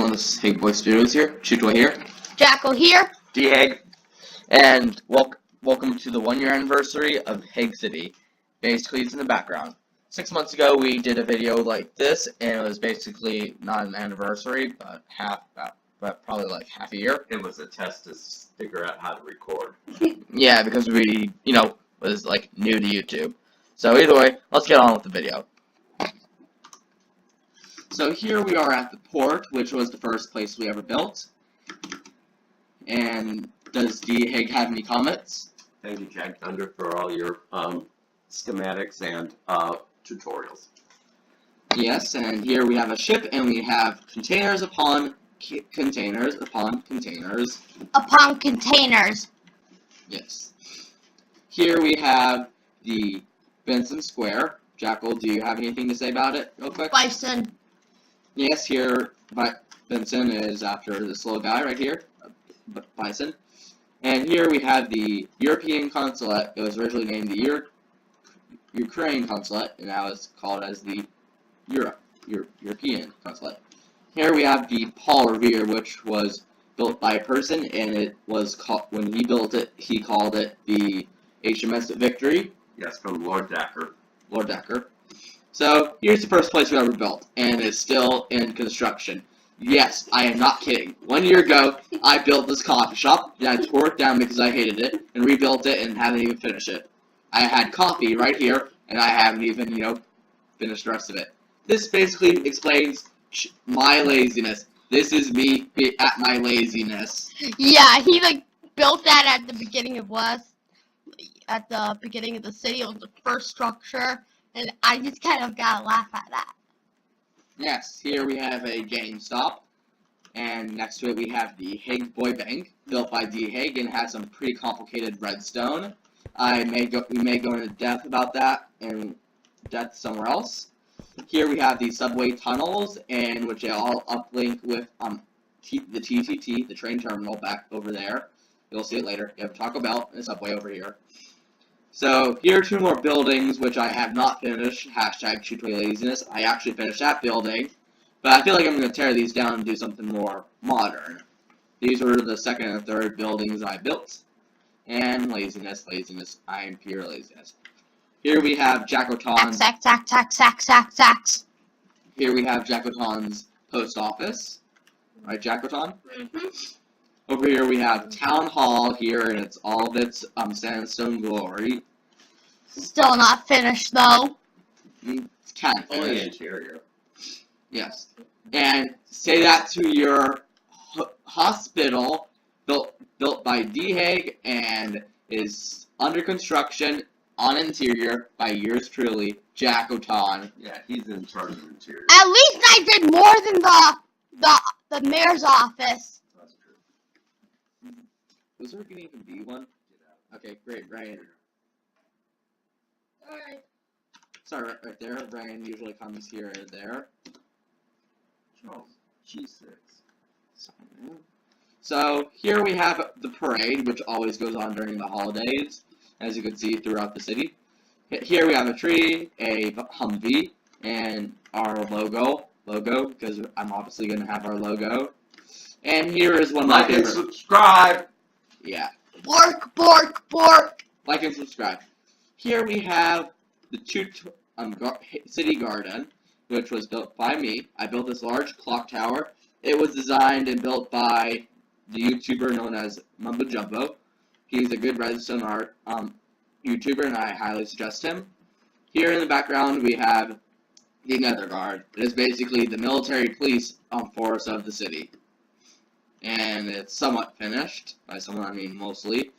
everyone, this is HagBoy's Studios here, Chutwa here, Jackal here, Hag, and welcome to the 1-year anniversary of Hag City. Basically, it's in the background. 6 months ago, we did a video like this, and it was basically not an anniversary, but probably like half a year. It was a test to figure out how to record. Yeah, because we, was like new to YouTube. So either way, let's get on with the video. So here we are at the port, which was the first place we ever built. And does Hag have any comments? Thank you, Jack Thunder, for all your schematics and tutorials. Yes, and here we have a ship, and we have containers upon containers upon containers. Upon containers. Yes. Here we have the Benson Square. Jackal, do you have anything to say about it, real quick? Bison. Yes, here, Benson is after this little guy right here, Bison. And here we have the European Consulate. It was originally named the Ukraine Consulate, and now it's called as the European Consulate. Here we have the Paul Revere, which was built by a person, and it was called, when he built it, he called it the HMS Victory. Yes, from Lord Dakr. Lord Dakr. So, here's the first place we ever built, and it's still in construction. Yes, I am not kidding. 1 year ago, I built this coffee shop, and I tore it down because I hated it, and rebuilt it and haven't even finished it. I had coffee right here, and I haven't even, finished the rest of it. This basically explains my laziness. This is me at my laziness. Yeah, he built that at the beginning of at the beginning of the city. It was the first structure, and I just kind of gotta laugh at that. Yes, here we have a GameStop, and next to it we have the HagBoy Bank, built by Hag, and has some pretty complicated redstone. We may go into depth about that and depth somewhere else. Here we have the subway tunnels, and which I'll uplink with the TTT, the train terminal, back over there. You'll see it later. You have Taco Bell and a subway over here. So here are two more buildings which I have not finished. Hashtag #laziness. I actually finished that building, but I feel like I'm going to tear these down and do something more modern. These were the second and third buildings I built. And laziness. I am pure laziness. Here we have Jackoton's. Sax. Here we have Jackoton's post office. Right, Jackoton? Mm-hmm. Over here we have Town Hall here, and it's all of its sandstone glory. Still not finished though. It's kind of Only finished. interior. Yes. And say that to your hospital, built by Hag, and is under construction on interior by yours truly, Jackoton. Yeah, he's in charge of interior. At least I did more than the mayor's office. That's true. Was there going to even be one? Okay, great, Brian. Alright. Sorry, right there. Brian usually comes here or there. Charles, G6. So, here we have the parade, which always goes on during the holidays, as you can see throughout the city. Here we have a tree, a Humvee, and our logo, because I'm obviously going to have our logo. And here is one of my Like and favorite. subscribe! Yeah. Bork. Like and subscribe. Here we have the city garden, which was built by me. I built this large clock tower. It was designed and built by the YouTuber known as Mumbo Jumbo. He's a good redstone art YouTuber, and I highly suggest him. Here in the background, we have the Nether Guard. It is basically the military police force of the city. And it's somewhat finished. By somewhat, I mean mostly.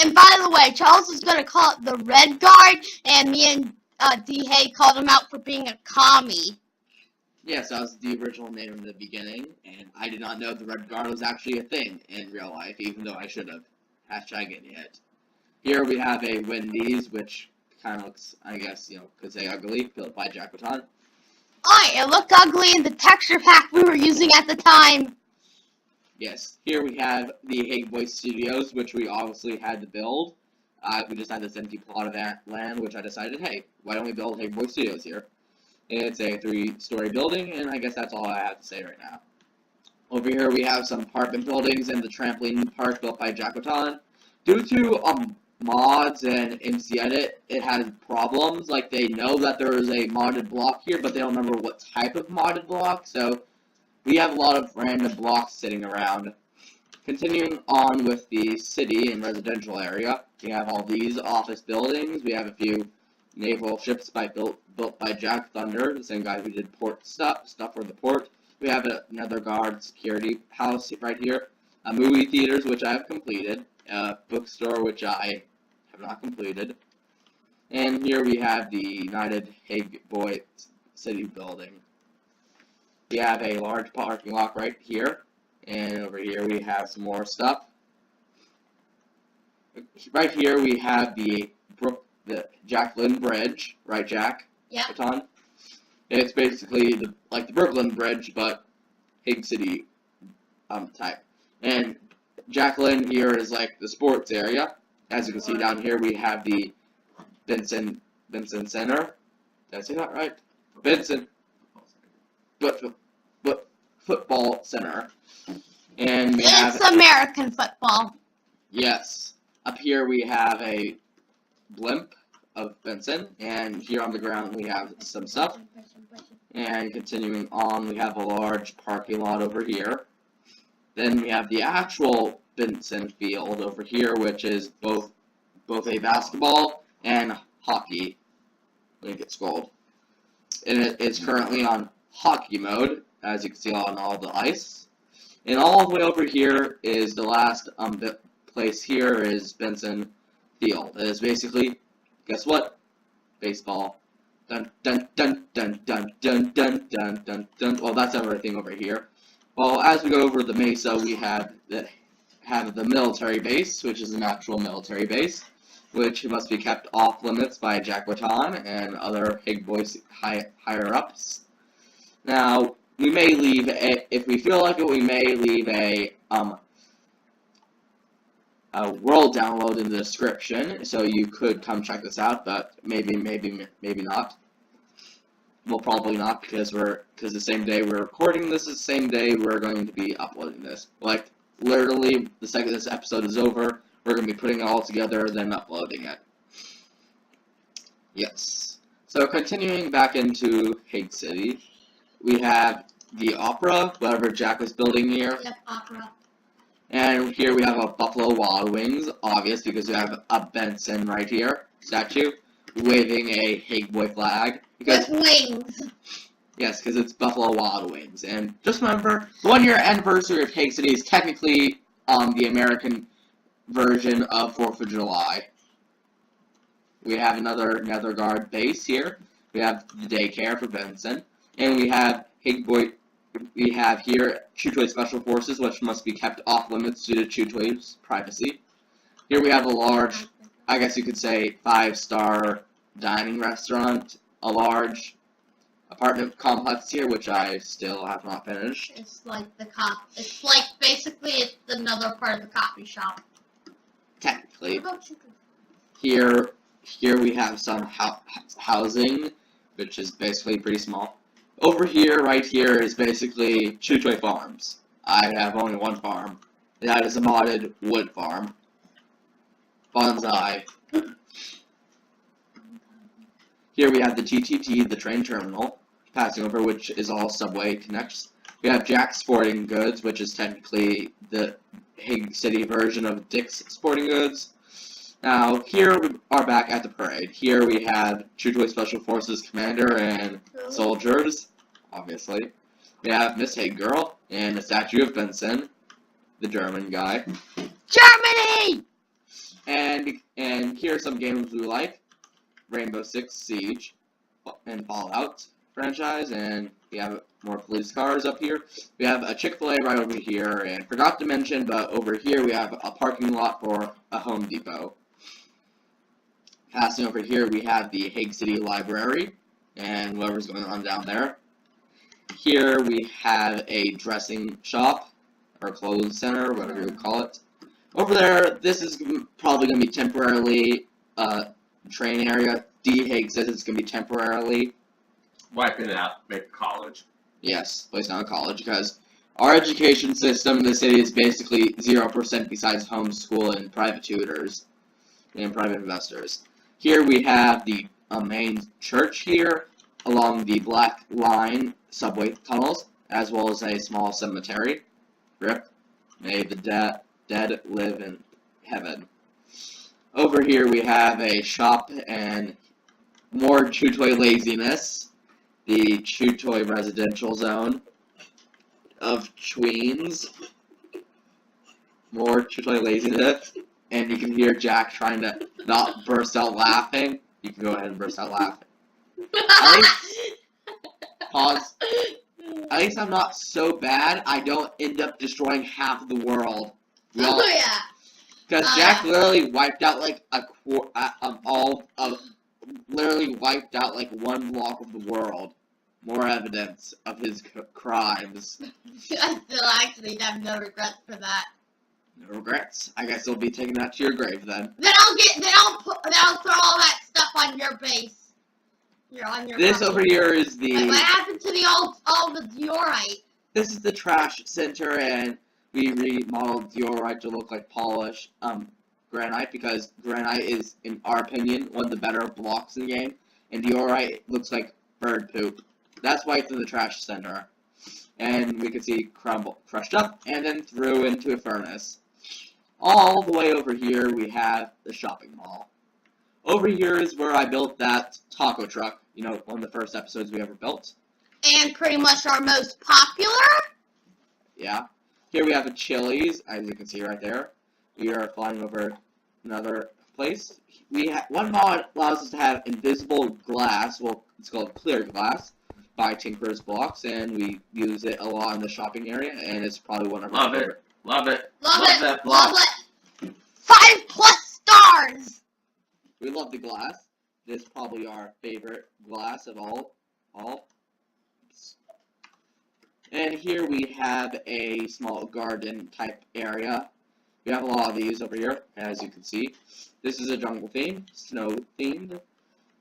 And by the way, Charles is going to call it the Red Guard, and me and Hag called him out for being a commie. Yes, that was the original name in the beginning, and I did not know the Red Guard was actually a thing in real life, even though I should have. Hashtag idiot. Here we have a Wendy's, which kind of looks, I guess, could say ugly, built by Jackoton. It looked ugly in the texture pack we were using at the time. Yes, here we have the HagBoy's Studios, which we obviously had to build. We just had this empty plot of that land, which I decided, hey, why don't we build HagBoy's Studios here? It's a 3-story building, and I guess that's all I have to say right now. Over here we have some apartment buildings and the trampoline park built by Jackoton. Due to mods and MC Edit, it has problems. Like, they know that there is a modded block here, but they don't remember what type of modded block, so we have a lot of random blocks sitting around. Continuing on with the city and residential area, we have all these office buildings. We have a few naval ships built by Jack Thunder, the same guy who did port stuff for the port. We have another guard security house right here. Movie theaters, which I have completed. Bookstore, which I have not completed. And here we have the United HagBoy's City building. We have a large parking lot right here. And over here we have some more stuff. Right here we have the Jacqueline Bridge, right, Jack? Yeah. Baton. It's basically like the Brooklyn Bridge, but Hag City type. And Jacqueline here is like the sports area. As you can see down here, we have the Benson Center. Did I say that right? Benson, but football center. And we have It's American football. yes. Up here we have a blimp of Benson, and here on the ground we have some stuff. And continuing on, we have a large parking lot over here. Then we have the actual Benson field over here, which is both a basketball and hockey. Let me get scrolled. And it is currently on hockey mode, as you can see on all the ice. And all the way over here is the last place here is Benson Field. It is basically, guess what? Baseball. Dun dun dun dun dun dun dun dun dun dun. Well, that's everything over here. Well, as we go over the mesa, we have the military base, which is an actual military base, which must be kept off limits by Jack Watan and other HagBoy's higher ups. Now, we may leave if we feel like it, we may leave a world download in the description, so you could come check this out, but maybe not. Well, probably not, because the same day we're recording this is the same day we're going to be uploading this. Like, literally, the second this episode is over, we're going to be putting it all together, then uploading it. Yes. So, continuing back into Hag City, we have the Opera, whatever Jack was building here. Yep, Opera. And here we have a Buffalo Wild Wings, obvious, because we have a Benson right here, statue, waving a HagBoy flag. Because, With wings. yes, because it's Buffalo Wild Wings. And just remember, the 1-year anniversary of Hag City is technically the American version of 4th of July. We have another Nether Guard base here. We have the daycare for Benson. And we have HagBoy. We have here Chewtoy Special Forces, which must be kept off limits due to Chewtoy's privacy. Here we have a large, I guess you could say, 5-star dining restaurant, a large apartment complex here, which I still have not finished. It's like it's like basically it's another part of the coffee shop. Technically. What about you? Here we have some housing, which is basically pretty small. Over here, right here, is basically Chewtoy Farms. I have only one farm. That is a modded wood farm. Bonsai. Here we have the GTT, the train terminal, passing over, which is all subway connects. We have Jack's Sporting Goods, which is technically the Hag City version of Dick's Sporting Goods. Now, here we are back at the parade. Here we have Chewtoy Special Forces Commander and soldiers, obviously. We have Miss Hag Girl and a statue of Benson, the German guy. Germany! And here are some games we like. Rainbow Six Siege and Fallout franchise, and we have more police cars up here. We have a Chick-fil-A right over here, and forgot to mention, but over here we have a parking lot for a Home Depot. Passing over here, we have the Hag City Library, and whatever's going on down there. Here we have a dressing shop, or clothes center, whatever you would call it. Over there, this is probably going to be temporarily train area. D-Hag says it's going to be temporarily. Wiping it out, make college. Yes, place down a college, because Our education system in the city is basically 0% besides homeschool and private tutors and private investors. Here we have the main church here along the Black Line subway tunnels, as well as a small cemetery. Rip. May the dead live in heaven. Over here we have a shop and more Chew Toy laziness. The Chew Toy residential zone of tweens. More Chew Toy laziness. And you can hear Jack trying to not burst out laughing. You can go ahead and burst out laughing. At least, pause. At least I'm not so bad, I don't end up destroying half of the world. Oh yeah. Because Jack literally wiped out like literally wiped out like one block of the world. More evidence of his crimes. I still actually have no regrets for that. No regrets. I guess it'll be taking that to your grave then. Then I'll throw all that stuff on your base. On your This property. over here is the. Like, what happened to all the diorite? This is the trash center, and we remodeled diorite to look like polished granite because granite is, in our opinion, one of the better blocks in the game, and diorite looks like bird poop. That's why it's in the trash center. And we can see crushed up and then threw into a furnace. All the way over here we have the shopping mall. Over here is where I built that taco truck, you know, one of the first episodes we ever built. And pretty much our most popular? Yeah. Here we have a Chili's, as you can see right there. We are flying over another place. One mod allows us to have invisible glass, well, it's called clear glass, by Tinker's Blocks, and we use it a lot in the shopping area, and it's probably one of our favorite. Love it. Love that block. it! 5+ stars! We love the glass. This is probably our favorite glass of all. And here we have a small garden type area. We have a lot of these over here, as you can see. This is a jungle theme, snow themed.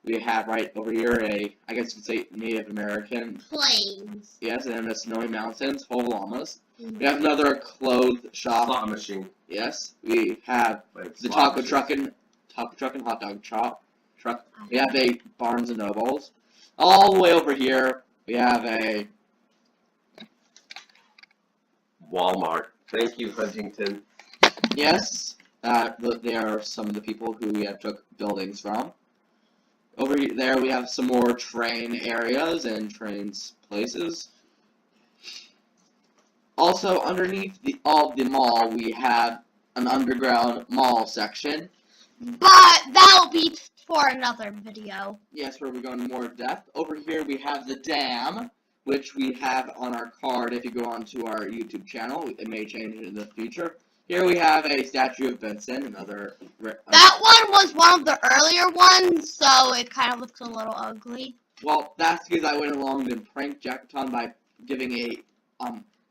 We have right over here I guess you could say Native American. Plains. Yes, and the snowy mountains full of llamas. Mm-hmm. We have another clothes shop. Slot machine. Yes, we have Like the slot taco machine. truck and hot dog truck. We have a Barnes and Nobles. All the way over here, we have a Walmart. Thank you, Huntington. yes. They are some of the people who we have took buildings from. Over there, we have some more train areas and trains places. Also, underneath all of the mall, we have an underground mall section. But that'll be for another video. Yes, where we go into more depth. Over here, we have the dam, which we have on our card if you go onto our YouTube channel. It may change in the future. Here we have a statue of Vincent, another... That one was one of the earlier ones, so it kind of looks a little ugly. Well, that's because I went along and pranked Jackaton by giving a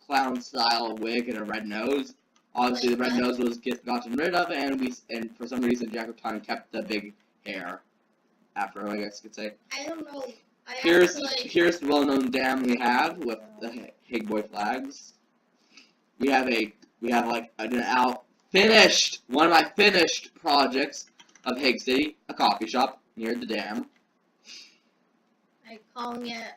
clown-style wig and a red nose. Obviously, the red nose was gotten rid of, and for some reason, Jackaton kept the big hair. After, I guess you could say. I don't know. Here's the well-known dam we have with the HagBoy flags. We have like one of my finished projects of Hag City, a coffee shop near the dam. I'm calling it.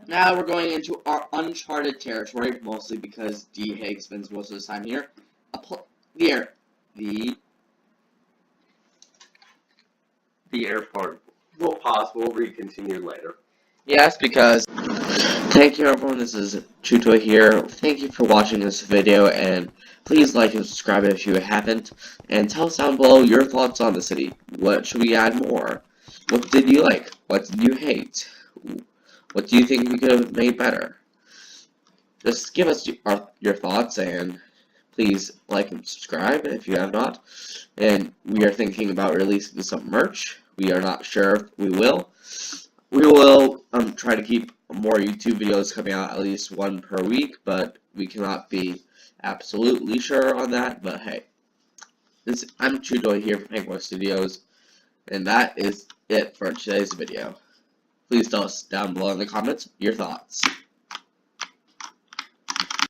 Now we're going into our uncharted territory, mostly because D. Hag spends most of his time here. The airport. We'll pause. We'll recontinue later. Yes, because... Thank you everyone, this is Chew Toy here. Thank you for watching this video, and please like and subscribe if you haven't. And tell us down below your thoughts on the city. What should we add more? What did you like? What did you hate? What do you think we could have made better? Just give us your thoughts, and please like and subscribe if you have not. And we are thinking about releasing some merch. We are not sure if we will. We will try to keep more YouTube videos coming out, at least one per week, but we cannot be absolutely sure on that. But hey, I'm Chew Toy here from HagBoy's Studios, and that is it for today's video. Please tell us down below in the comments your thoughts.